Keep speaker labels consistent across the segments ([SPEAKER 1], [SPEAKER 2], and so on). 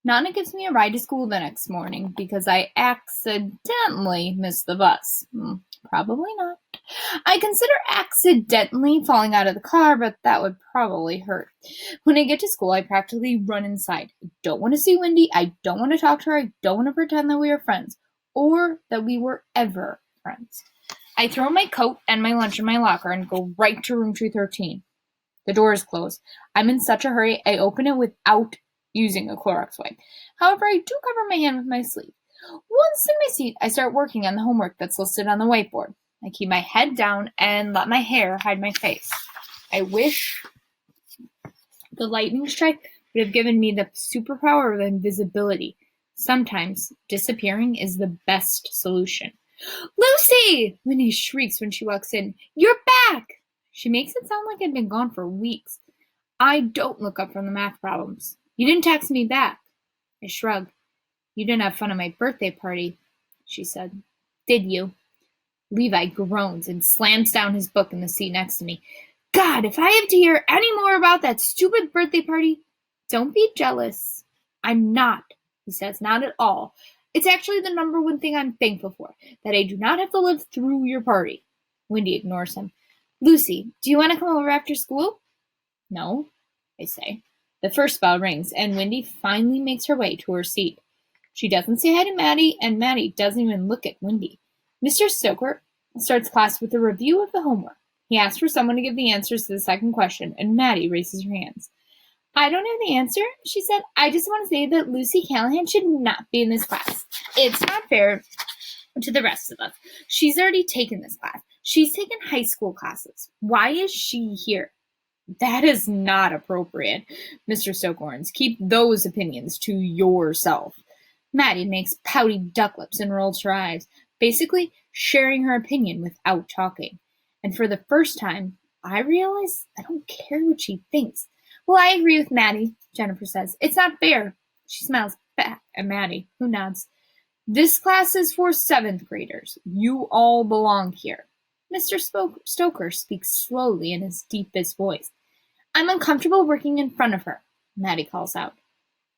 [SPEAKER 1] Nana gives me a ride to school the next morning because I accidentally missed the bus. Probably not. I consider accidentally falling out of the car, but that would probably hurt. When I get to school, I practically run inside. I don't want to see Wendy. I don't want to talk to her. I don't want to pretend that we are friends or that we were ever friends. I throw my coat and my lunch in my locker and go right to room 213. The door is closed. I'm in such a hurry, I open it without using a Clorox wipe. However, I do cover my hand with my sleeve. Once in my seat, I start working on the homework that's listed on the whiteboard. I keep my head down and let my hair hide my face. I wish the lightning strike would have given me the superpower of invisibility. Sometimes disappearing is the best solution. Lucy! Wendy shrieks when she walks in. You're back! She makes it sound like I'd been gone for weeks. I don't look up from the math problems. You didn't text me back. I shrug. You didn't have fun at my birthday party, she said. Did you? Levi groans and slams down his book in the seat next to me. God, if I have to hear any more about that stupid birthday party, don't be jealous. I'm not, he says, not at all. It's actually the number one thing I'm thankful for, that I do not have to live through your party. Wendy ignores him. Lucy, do you want to come over after school? No, I say. The first bell rings, and Wendy finally makes her way to her seat. She doesn't say hi to Maddie, and Maddie doesn't even look at Wendy. Mr. Stoker starts class with a review of the homework. He asks for someone to give the answers to the second question, and Maddie raises her hands. I don't have the answer, she said. I just want to say that Lucy Callahan should not be in this class. It's not fair to the rest of us. She's already taken this class. She's taken high school classes. Why is she here? That is not appropriate, Mr. Stokorns. Keep those opinions to yourself. Maddie makes pouty duck lips and rolls her eyes, basically sharing her opinion without talking. And for the first time, I realize I don't care what she thinks. Well, I agree with Maddie, Jennifer says. It's not fair. She smiles back at Maddie, who nods. This class is for 7th graders. You all belong here. Mr. Stoker speaks slowly in his deepest voice. I'm uncomfortable working in front of her, Maddie calls out.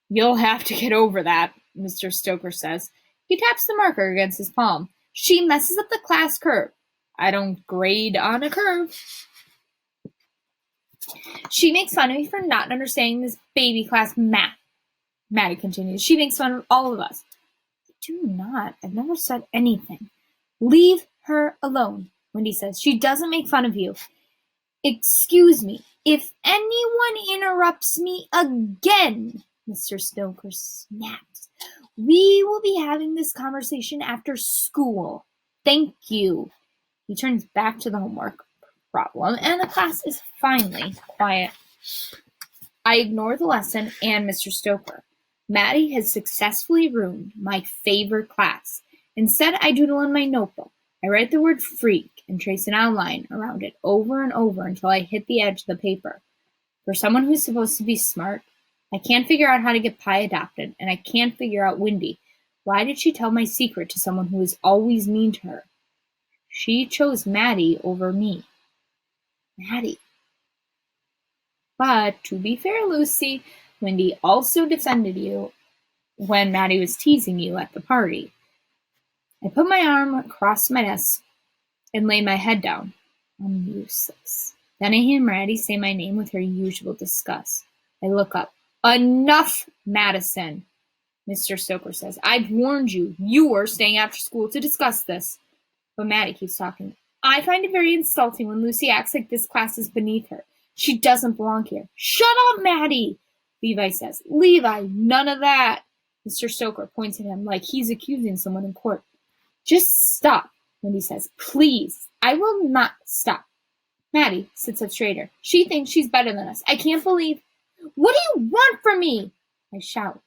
[SPEAKER 1] You'll have to get over that, Mr. Stoker says. He taps the marker against his palm. She messes up the class curve. I don't grade on a curve. She makes fun of me for not understanding this baby class math. Maddie continues. She makes fun of all of us. I do not. I've never said anything. Leave her alone, Wendy says. She doesn't make fun of you. Excuse me. If anyone interrupts me again, Mr. Stoker snaps, we will be having this conversation after school. Thank you. He turns back to the homework problem, and the class is finally quiet. I ignore the lesson and Mr. Stoker. Maddie has successfully ruined my favorite class. Instead, I doodle in my notebook. I write the word freak and trace an outline around it over and over until I hit the edge of the paper. For someone who's supposed to be smart, I can't figure out how to get Pi adopted, and I can't figure out Wendy. Why did she tell my secret to someone who is always mean to her? She chose Maddie over me. Maddie. But to be fair, Lucy, Wendy also defended you when Maddie was teasing you at the party. I put my arm across my desk and lay my head down. I'm useless. Then I hear Maddie say my name with her usual disgust. I look up. Enough, Madison, Mr. Stoker says. I've warned you. You were staying after school to discuss this. But Maddie keeps talking. I find it very insulting when Lucy acts like this class is beneath her. She doesn't belong here. Shut up, Maddie, Levi says. Levi, none of that. Mr. Stoker points at him like he's accusing someone in court. Just stop, Wendy says. Please. I will not stop. Maddie sits up straighter. She thinks she's better than us. I can't believe. What do you want from me? I shout,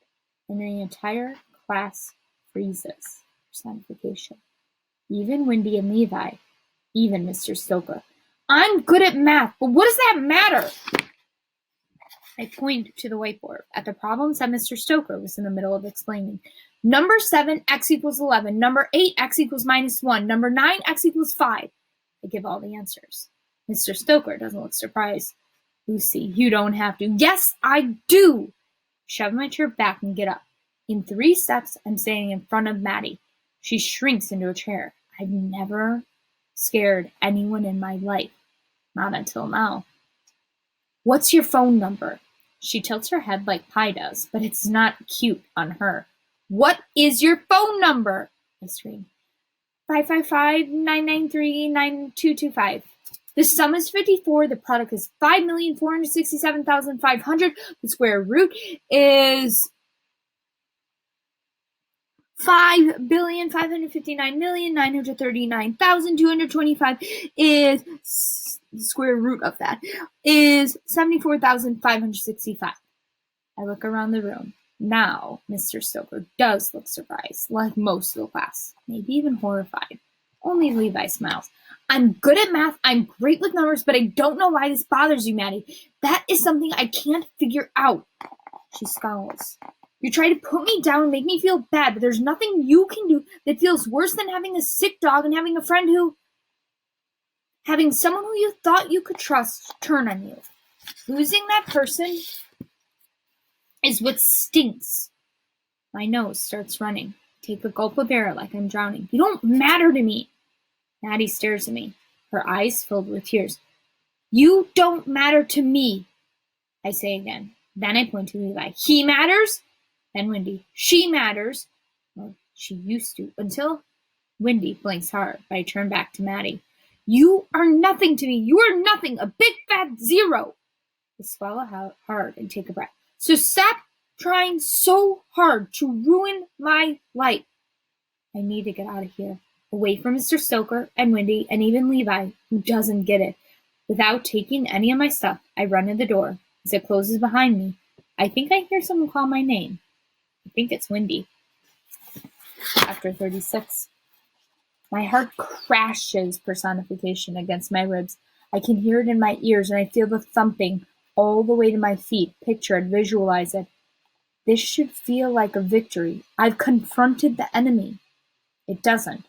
[SPEAKER 1] and the entire class freezes. Personification. Even Wendy and Levi. Even Mr. Stoker. I'm good at math, but what does that matter? I point to the whiteboard at the problems that Mr. Stoker was in the middle of explaining. Number 7, x equals 11. Number 8, x equals -1. Number 9, x equals 5. I give all the answers. Mr. Stoker doesn't look surprised. Lucy, you don't have to. Yes, I do. Shove my chair back and get up. In 3 steps, I'm standing in front of Maddie. She shrinks into a chair. I've never scared anyone in my life. Not until now. What's your phone number? She tilts her head like Pi does, but it's not cute on her. What is your phone number? I scream. 555-993-9225. The sum is 54. The product is 5,467,500. The square root is 5,559,939,225 is the square root of that is 74,565. I look around the room. Now, Mr. Stoker does look surprised, like most of the class, maybe even horrified. Only Levi smiles. I'm good at math, I'm great with numbers, but I don't know why this bothers you, Maddie. That is something I can't figure out. She scowls. You try to put me down and make me feel bad, but there's nothing you can do that feels worse than having a sick dog and having someone who you thought you could trust turn on you. Losing that person is what stinks. My nose starts running. Take a gulp of air like I'm drowning. You don't matter to me. Maddie stares at me, her eyes filled with tears. You don't matter to me, I say again. Then I point to Levi. He matters? Then Wendy. She matters. Well, she used to, until Wendy blinks hard, but I turn back to Maddie. You are nothing to me. You are nothing. A big fat zero. I swallow hard and take a breath. So stop trying so hard to ruin my life. I need to get out of here. Away from Mr. Stoker and Wendy and even Levi, who doesn't get it. Without taking any of my stuff, I run to the door. As it closes behind me, I think I hear someone call my name. I think it's Wendy. Chapter 36. My heart crashes personification against my ribs. I can hear it in my ears, and I feel the thumping all the way to my feet. Picture it, visualize it. This should feel like a victory. I've confronted the enemy. It doesn't.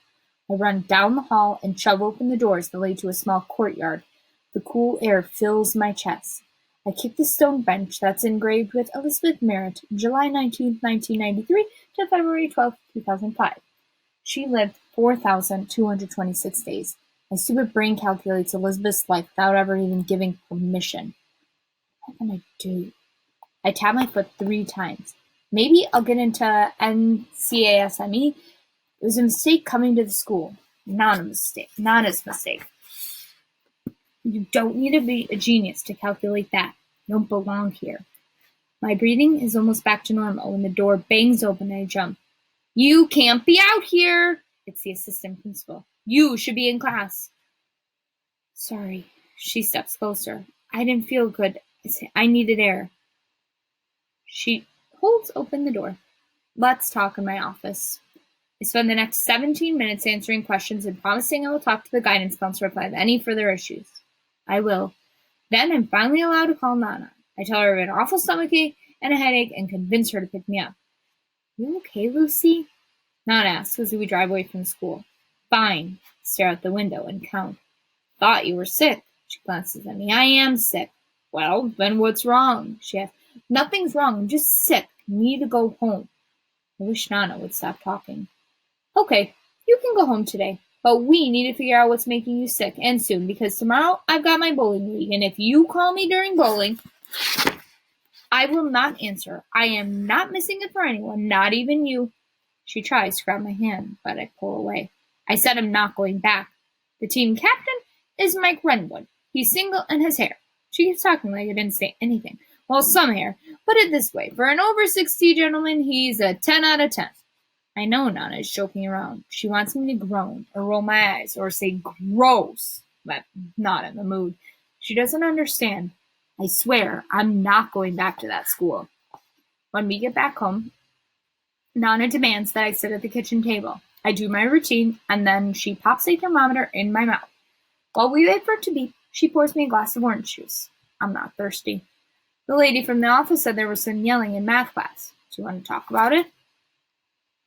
[SPEAKER 1] I run down the hall and shove open the doors that lead to a small courtyard. The cool air fills my chest. I kick the stone bench that's engraved with Elizabeth Merritt, July 19, 1993 to February 12, 2005. She lived 4,226 days. My stupid brain calculates Elizabeth's life without ever even giving permission. What can I do? I tap my foot 3 times. Maybe I'll get into NCASME. It was a mistake coming to the school. Nana's mistake. You don't need to be a genius to calculate that. You don't belong here. My breathing is almost back to normal when the door bangs open and I jump. You can't be out here! It's the assistant principal. You should be in class. Sorry. She steps closer. I didn't feel good. I needed air. She holds open the door. Let's talk in my office. I spend the next 17 minutes answering questions and promising I will talk to the guidance counselor if I have any further issues. I will. Then I'm finally allowed to call Nana. I tell her I have an awful stomachache and a headache and convince her to pick me up. You okay, Lucy? Nana asks as we drive away from school. Fine. Stare out the window and count. Thought you were sick. She glances at me. I am sick. Well, then what's wrong? She asks. Nothing's wrong. I'm just sick. Need to go home. I wish Nana would stop talking. Okay, you can go home today, but we need to figure out what's making you sick, and soon, because tomorrow I've got my bowling league, and if you call me during bowling, I will not answer. I am not missing it for anyone, not even you. She tries to grab my hand, but I pull away. I said I'm not going back. The team captain is Mike Renwood. He's single and has hair. She keeps talking like I didn't say anything. Well, some hair. Put it this way. For an over 60 gentleman, he's a 10 out of 10. I know Nana is joking around. She wants me to groan or roll my eyes or say gross, but not in the mood. She doesn't understand. I swear I'm not going back to that school. When we get back home, Nana demands that I sit at the kitchen table. I do my routine, and then she pops a thermometer in my mouth. While we wait for it to beep, she pours me a glass of orange juice. I'm not thirsty. The lady from the office said there was some yelling in math class. Do you want to talk about it?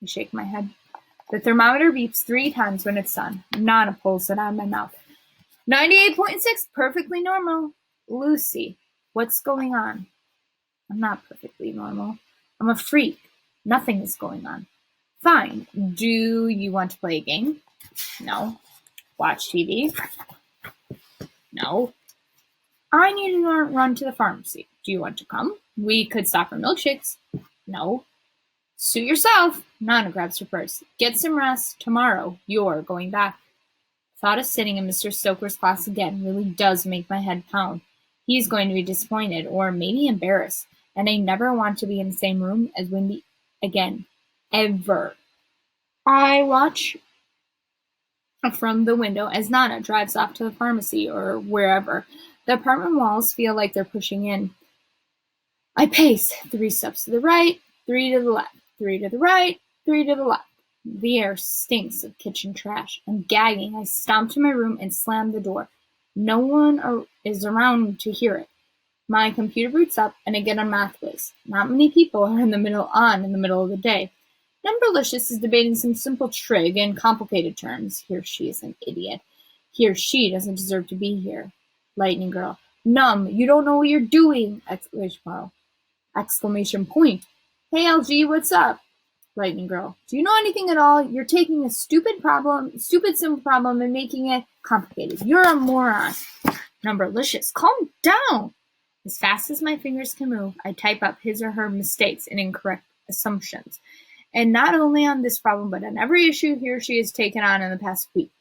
[SPEAKER 1] I shake my head. The thermometer beeps 3 times when it's done. Nana pulls it out of my mouth. 98.6, perfectly normal. Lucy, what's going on? I'm not perfectly normal. I'm a freak. Nothing is going on. Fine. Do you want to play a game? No. Watch TV? No. I need to run to the pharmacy. Do you want to come? We could stop for milkshakes. No. Suit yourself. Nana grabs her purse. Get some rest. Tomorrow, you're going back. Thought of sitting in Mr. Stoker's class again really does make my head pound. He's going to be disappointed, or maybe embarrassed, and I never want to be in the same room as Wendy again. Ever. I watch from the window as Nana drives off to the pharmacy or wherever. The apartment walls feel like they're pushing in. I pace 3 steps to the right, 3 to the left, 3 to the right, 3 to the left. The air stinks of kitchen trash. I'm gagging. I stomp to my room and slam the door. No one is around to hear it. My computer boots up and I get on math quiz. Not many people are in the middle of the day. Numberlicious is debating some simple trig in complicated terms. He or she is an idiot. He or she doesn't deserve to be here. Lightning Girl. Numb, you don't know what you're doing! Exclamation point. Hey LG, what's up? Lightning Girl. Do you know anything at all? You're taking a stupid simple problem and making it complicated. You're a moron. Numberlicious, calm down! As fast as my fingers can move, I type up his or her mistakes and incorrect assumptions. And not only on this problem, but on every issue he or she has taken on in the past week.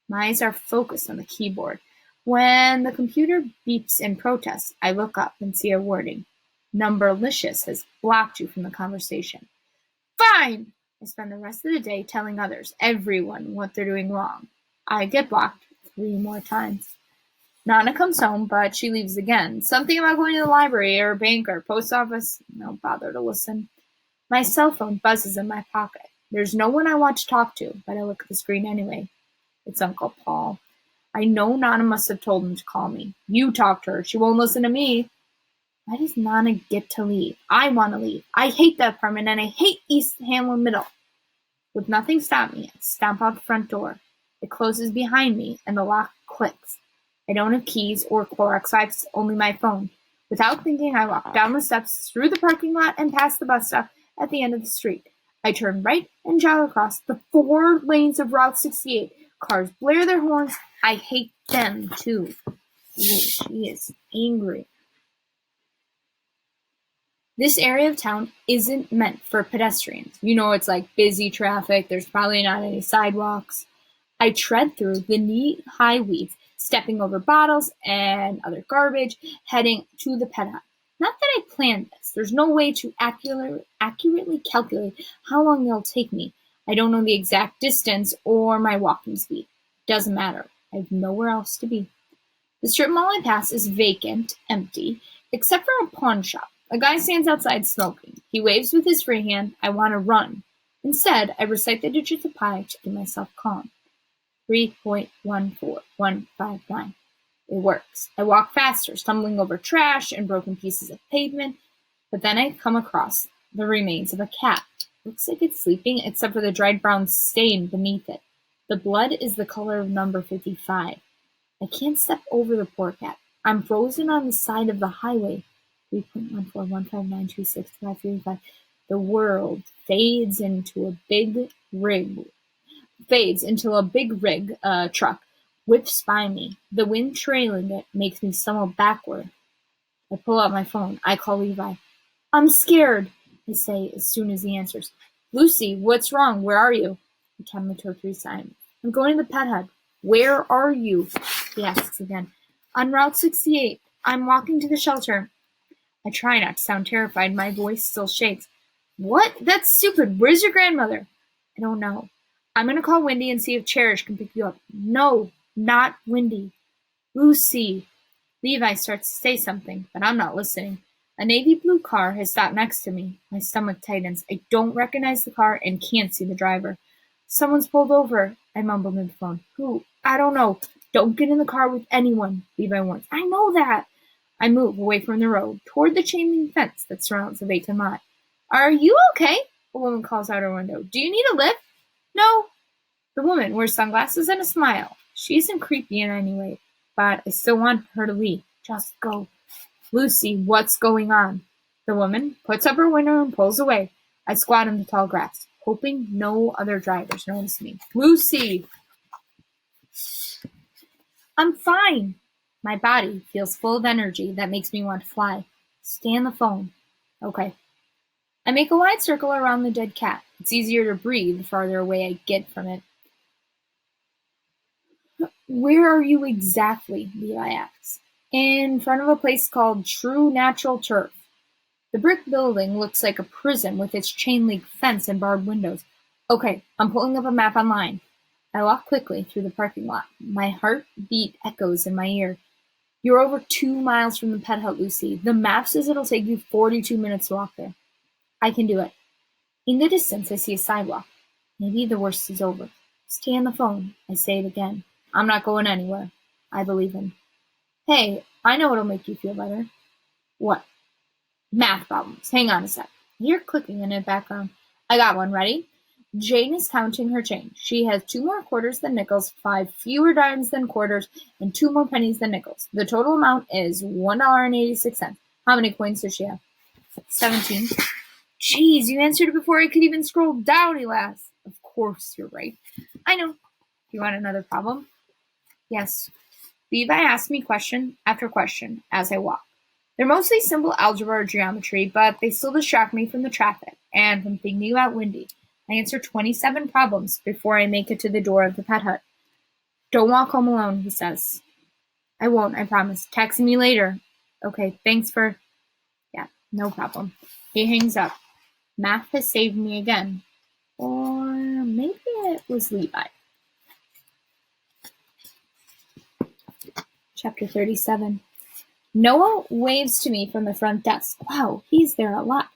[SPEAKER 1] My eyes are focused on the keyboard. When the computer beeps in protest, I look up and see a wording. Numberlicious has blocked you from the conversation. Fine! I spend the rest of the day telling others, everyone, what they're doing wrong. I get blocked 3 more times. Nana comes home, but she leaves again. Something about going to the library or bank or post office. No bother to listen. My cell phone buzzes in my pocket. There's no one I want to talk to, but I look at the screen anyway. It's Uncle Paul. I know Nana must have told him to call me. You talk to her. She won't listen to me. Why does Nana get to leave? I want to leave. I hate the apartment, and I hate East Hamlin Middle. With nothing stop me, I stomp out the front door. It closes behind me, and the lock clicks. I don't have keys or Clorox wipes, only my phone. Without thinking, I walk down the steps, through the parking lot, and past the bus stop at the end of the street. I turn right and jog across the 4 lanes of Route 68. Cars blare their horns. I hate them, too. Ooh, she is angry. This area of town isn't meant for pedestrians. You know, it's like busy traffic. There's probably not any sidewalks. I tread through the knee-high weeds, stepping over bottles and other garbage, heading to the pet hut. Not that I planned this. There's no way to accurately calculate how long it'll take me. I don't know the exact distance or my walking speed. Doesn't matter. I have nowhere else to be. The strip mall I pass is vacant, empty, except for a pawn shop. A guy stands outside smoking. He waves with his free hand. I want to run. Instead, I recite the digits of pi to keep myself calm. 3.14159. It works. I walk faster, stumbling over trash and broken pieces of pavement, but then I come across the remains of a cat. Looks like it's sleeping, except for the dried brown stain beneath it. The blood is the color of number 55. I can't step over the poor cat. I'm frozen on the side of the highway. 3.14159265335. The world fades into a big rig truck whips by me. The wind trailing it makes me stumble backward. I pull out my phone. I call Levi. I'm scared, I say as soon as he answers. Lucy, what's wrong? Where are you? I tell him to 3 times. I'm going to the pet hut. Where are you? He asks again. On Route 68. I'm walking to the shelter. I try not to sound terrified. My voice still shakes. What? That's stupid. Where's your grandmother? I don't know. I'm going to call Wendy and see if Cherish can pick you up. No, not Wendy. Lucy. Levi starts to say something, but I'm not listening. A navy blue car has stopped next to me. My stomach tightens. I don't recognize the car and can't see the driver. Someone's pulled over, I mumbled in the phone. Who? I don't know. Don't get in the car with anyone, Levi warns. I know that. I move away from the road, toward the chain link fence that surrounds the vacant lot. Are you okay? A woman calls out her window. Do you need a lift? No. The woman wears sunglasses and a smile. She isn't creepy in any way, but I still want her to leave. Just go. Lucy, what's going on? The woman puts up her window and pulls away. I squat in the tall grass, hoping no other drivers notice me. Lucy! I'm fine. My body feels full of energy that makes me want to fly. Stay on the phone. Okay. I make a wide circle around the dead cat. It's easier to breathe the farther away I get from it. Where are you exactly? Levi asks. In front of a place called True Natural Turf. The brick building looks like a prison with its chain-link fence and barred windows. Okay, I'm pulling up a map online. I walk quickly through the parking lot. My heartbeat echoes in my ear. You're over 2 miles from the pet hut, Lucy. The map says it'll take you 42 minutes to walk there. I can do it. In the distance, I see a sidewalk. Maybe the worst is over. Stay on the phone. I say it again. I'm not going anywhere. I believe him. Hey, I know what'll make you feel better. What? Math problems. Hang on a sec. I hear clicking in the background. I got one. Ready? Jane is counting her change. She has 2 more quarters than nickels, 5 fewer dimes than quarters, and 2 more pennies than nickels. The total amount is $1.86. How many coins does she have? 17. Jeez, you answered it before I could even scroll down, he laughs. Of course you're right. I know. You want another problem? Yes. Levi asks me question after question as I walk. They're mostly simple algebra or geometry, but they still distract me from the traffic and from thinking about Wendy. I answer 27 problems before I make it to the door of the pet hut. Don't walk home alone, he says. I won't, I promise. Text me later. Okay, thanks for... Yeah, no problem. He hangs up. Math has saved me again. Or maybe it was Levi. Chapter 37. Noah waves to me from the front desk. Wow, he's there a lot.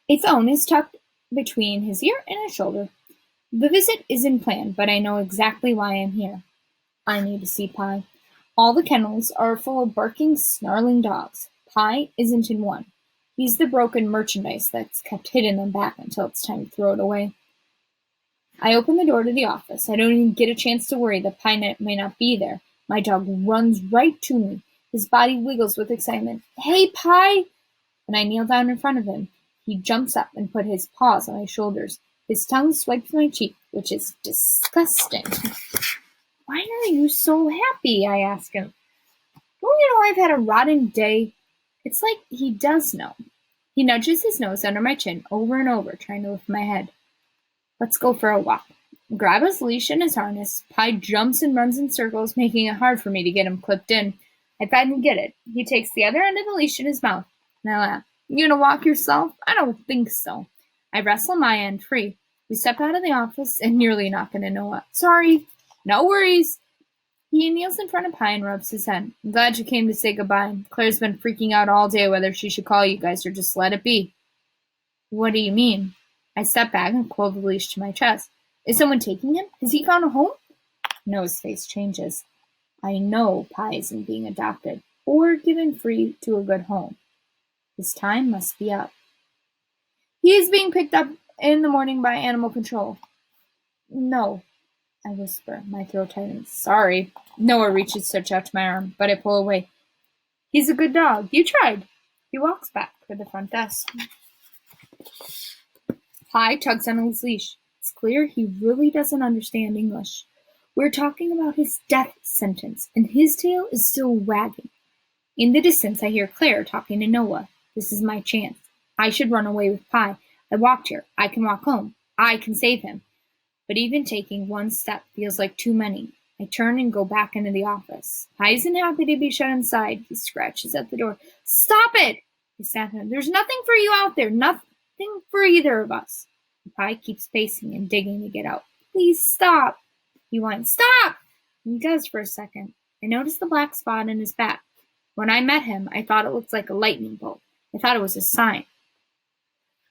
[SPEAKER 1] A phone is tucked between his ear and his shoulder. The visit isn't planned, but I know exactly why I'm here. I need to see Pi. All the kennels are full of barking, snarling dogs. Pi isn't in one. He's the broken merchandise that's kept hidden in the back until it's time to throw it away. I open the door to the office. I don't even get a chance to worry that Pi may not be there. My dog runs right to me. His body wiggles with excitement. Hey, Pi! When I kneel down in front of him, he jumps up and puts his paws on my shoulders. His tongue swipes my cheek, which is disgusting. Why are you so happy? I ask him. Don't you know I've had a rotten day? It's like he does know. He nudges his nose under my chin over and over, trying to lift my head. Let's go for a walk. Grab his leash and his harness. Pi jumps and runs in circles, making it hard for me to get him clipped in. I finally get it. He takes the other end of the leash in his mouth. And I laugh. You gonna walk yourself? I don't think so. I wrestle my end free. We step out of the office and nearly knock into Noah. Sorry. No worries. He kneels in front of Pi and rubs his head. I'm glad you came to say goodbye. Claire's been freaking out all day whether she should call you guys or just let it be. What do you mean? I step back and pull the leash to my chest. Is someone taking him? Has he found a home? Noah's face changes. I know Pi isn't being adopted or given free to a good home. His time must be up. He is being picked up in the morning by animal control. No, I whisper, my throat tightens. Sorry. Noah reaches to stretch out to my arm, but I pull away. He's a good dog. You tried. He walks back to the front desk. Pi tugs on his leash. It's clear he really doesn't understand English. We're talking about his death sentence, and his tail is still wagging. In the distance, I hear Claire talking to Noah. This is my chance. I should run away with Pi. I walked here. I can walk home. I can save him. But even taking one step feels like too many. I turn and go back into the office. Pi isn't happy to be shut inside. He scratches at the door. Stop it! I snap at him. There's nothing for you out there. Nothing for either of us. Pi keeps pacing and digging to get out. Please stop. He whines. Stop! And he does for a second. I notice the black spot in his back. When I met him, I thought it looked like a lightning bolt. I thought it was a sign.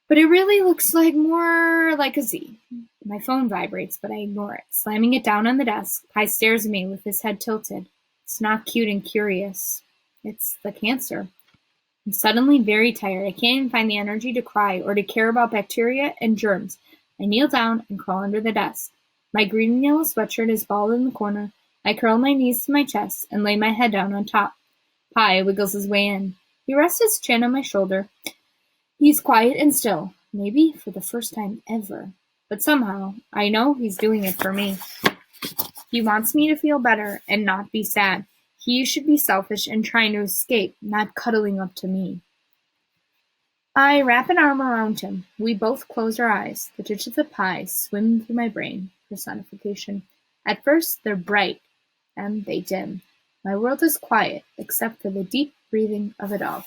[SPEAKER 1] But it really looks more like a Z. My phone vibrates, but I ignore it. Slamming it down on the desk, Pi stares at me with his head tilted. It's not cute and curious. It's the cancer. I'm suddenly very tired. I can't even find the energy to cry or to care about bacteria and germs. I kneel down and crawl under the desk. My green and yellow sweatshirt is balled in the corner. I curl my knees to my chest and lay my head down on top. Pi wiggles his way in. He rests his chin on my shoulder. He's quiet and still. Maybe for the first time ever. But somehow, I know he's doing it for me. He wants me to feel better and not be sad. He should be selfish and trying to escape, not cuddling up to me. I wrap an arm around him. We both close our eyes. The digits of pi swim through my brain. Personification. At first, they're bright, and they dim. My world is quiet, except for the deep breathing of a dog.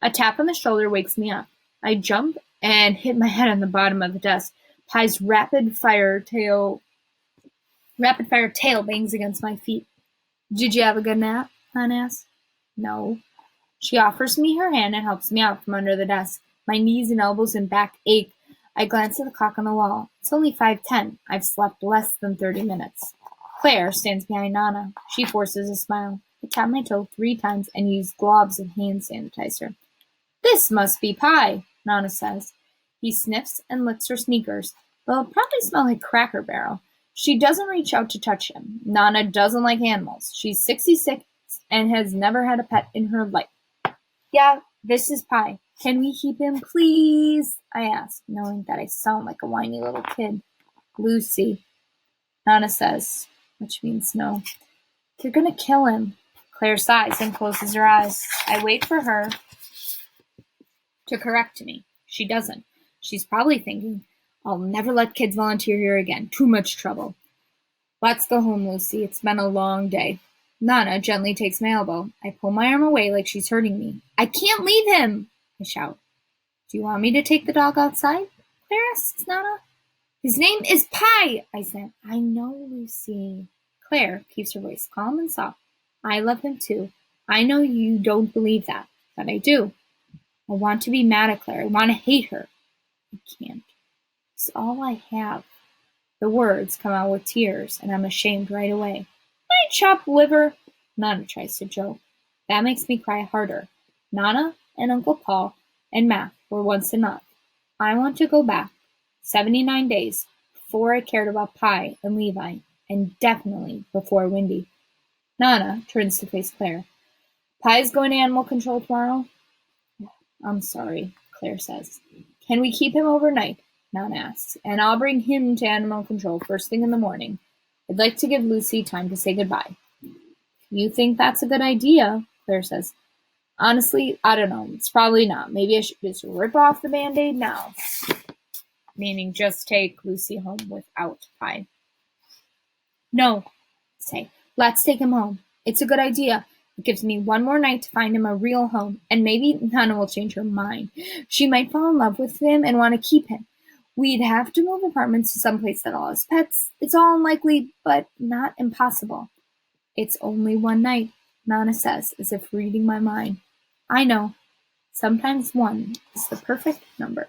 [SPEAKER 1] A tap on the shoulder wakes me up. I jump and hit my head on the bottom of the desk. Pi's rapid-fire tail bangs against my feet. Did you have a good nap? Anne asks. No. She offers me her hand and helps me out from under the desk. My knees and elbows and back ache. I glance at the clock on the wall. It's only 5:10. I've slept less than 30 minutes. Claire stands behind Nana. She forces a smile. I tap my toe 3 times and use globs of hand sanitizer. This must be Pi, Nana says. He sniffs and licks her sneakers. They'll probably smell like Cracker Barrel. She doesn't reach out to touch him. Nana doesn't like animals. She's 66 and has never had a pet in her life. Yeah, this is Pi. Can we keep him, please? I ask, knowing that I sound like a whiny little kid. Lucy, Nana says, which means no. You're gonna kill him. Claire sighs and closes her eyes. I wait for her to correct me. She doesn't. She's probably thinking, I'll never let kids volunteer here again. Too much trouble. Let's go home, Lucy. It's been a long day. Nana gently takes my elbow. I pull my arm away like she's hurting me. I can't leave him, I shout. Do you want me to take the dog outside? Claire asks Nana. His name is Pi, I said. I know, Lucy. Claire keeps her voice calm and soft. I love him too. I know you don't believe that, but I do. I want to be mad at Claire. I want to hate her. I can't. It's all I have. The words come out with tears, and I'm ashamed right away. My chopped liver. Nana tries to joke. That makes me cry harder. Nana and Uncle Paul and math were once enough. I want to go back. 79 days before I cared about Pi and Levi, and definitely before Wendy. Nana turns to face Claire. Pi's going to animal control tomorrow? I'm sorry, Claire says. Can we keep him overnight? Nana asks, and I'll bring him to animal control first thing in the morning. I'd like to give Lucy time to say goodbye. You think that's a good idea? Claire says. Honestly, I don't know. It's probably not. Maybe I should just rip off the Band-Aid now. Meaning just take Lucy home without Pi. No, say, let's take him home. It's a good idea. It gives me one more night to find him a real home, and maybe Nana will change her mind. She might fall in love with him and want to keep him. We'd have to move apartments to someplace that allows pets. It's all unlikely, but not impossible. It's only one night, Nana says, as if reading my mind. I know. Sometimes one is the perfect number.